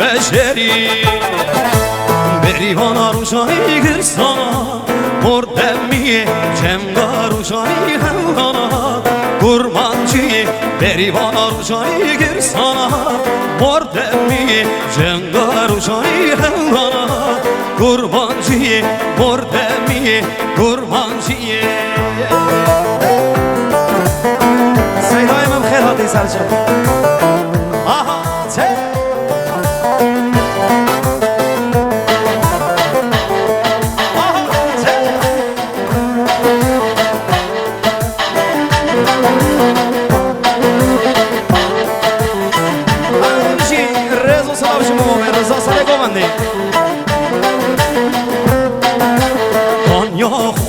بشری بریوان روشانی گرسانا مردمی جمگا روشانی هنگانا گرمانچی بریوان روشانی گرسانا مردمی جمگا روشانی هنگانا گرمانچی مردمی گرمانچی سیدای من خیر هاتی سرچم آها چه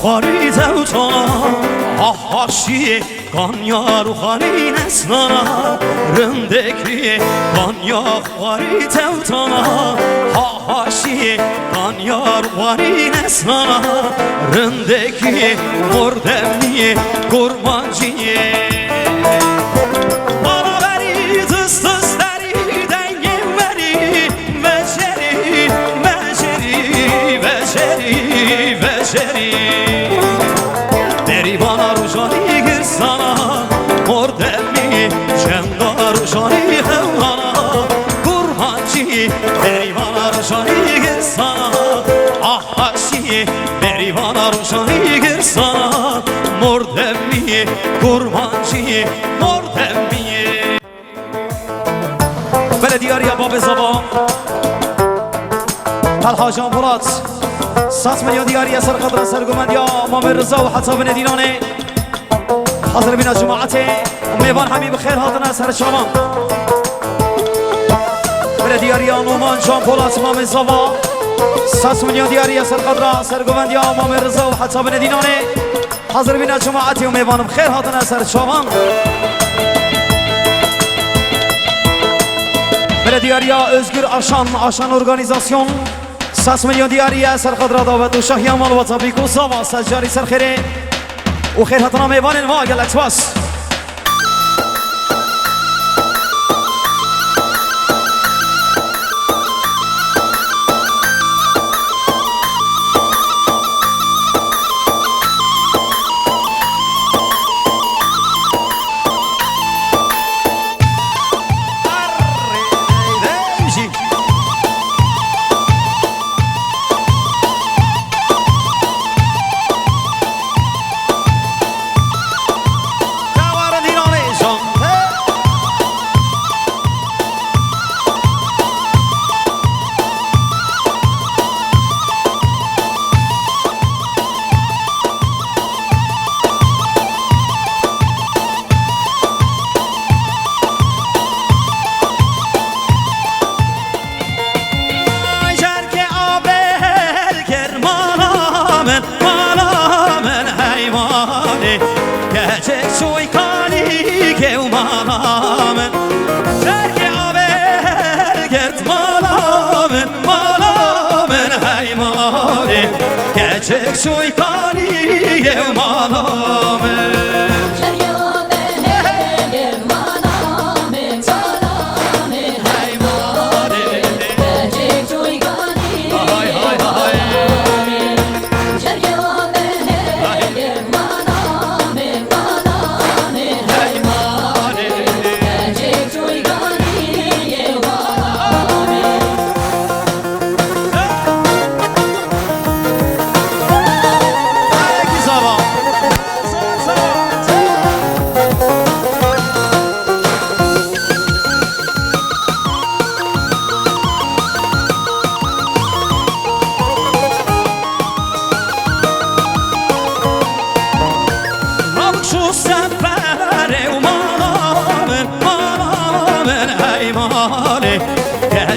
خاری زوجانا آهاشیه گانیا رو خاری نسنانا رندکیه گانیا خاری زوجانا آهاشیه گانیا رو خاری نسنانا رندکیه مردمیه گرمانجیه دریوانا روشانی گرسانا مردمی جنگا روشانی هوانا گرمانچی دریوانا روشانی گرسانا آهاشی دریوانا روشانی گرسانا مردمی گرمانچی مردمی بلدیاری باب زبا طلحه جان پولاد 100 میلیون دیاری اثر قدر سرگومندی امام رضا و حساب ندیرانه حاضر بین جماعت میوان حبیب خیر هاتن اثر شما بر دیاری نومان جان پولاد امام زوا 100 میلیون دیاری اثر قدر سرگومندی امام رضا و حساب ندیرانه حاضر بین جماعت میوان خیر هاتن اثر شما بر دیاری özgür aşan organizasyon 100 میلیون دیاری سرقدر دعوت و شاهی امال و طبیق و زوا سجاری سرخیره و خیر حتنا میوان ما گلکس باس Gerçek şoykani evmaname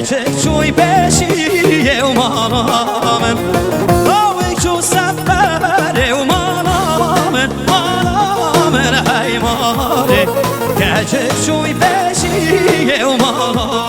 Gerçek çoy beşiye umanamın Avik şu sefere umanamın Manamın heymane Gerçek çoy beşiye umanamın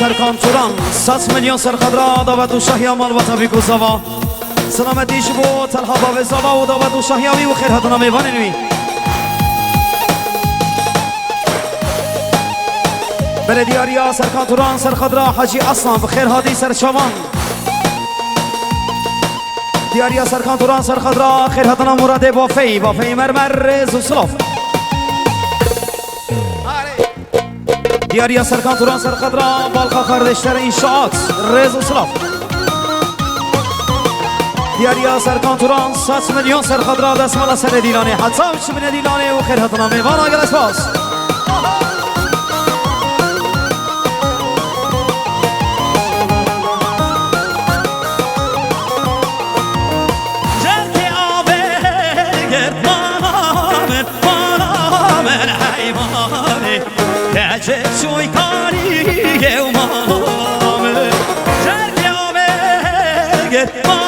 سرکان توران 100 میلیون سرخدرا دعوت و شاهی عمل و تبریک و زوا سلامتی شبو تلها باب زوا و دعوت و شاهیاوی و خیر هدنا میوانینوی بلدیاریا سرکان توران سرخدرا حاجی اصلا بخیر هادی سرچوان دیاریا سرکان توران سرخدرا خیر هدنا مراد بافی مرمر رز و سلاف دیاریا سرکان توران سرخدرا بالخا خردشتر انشاءات رز و سلاف دیاریا سرکان توران 100 میلیون سرخدرا دستمال سر دیلانه حتی بچه دیلانه و خیر هدنا میوان آگل اسپاس شوی کاری و مامه جرگی آمه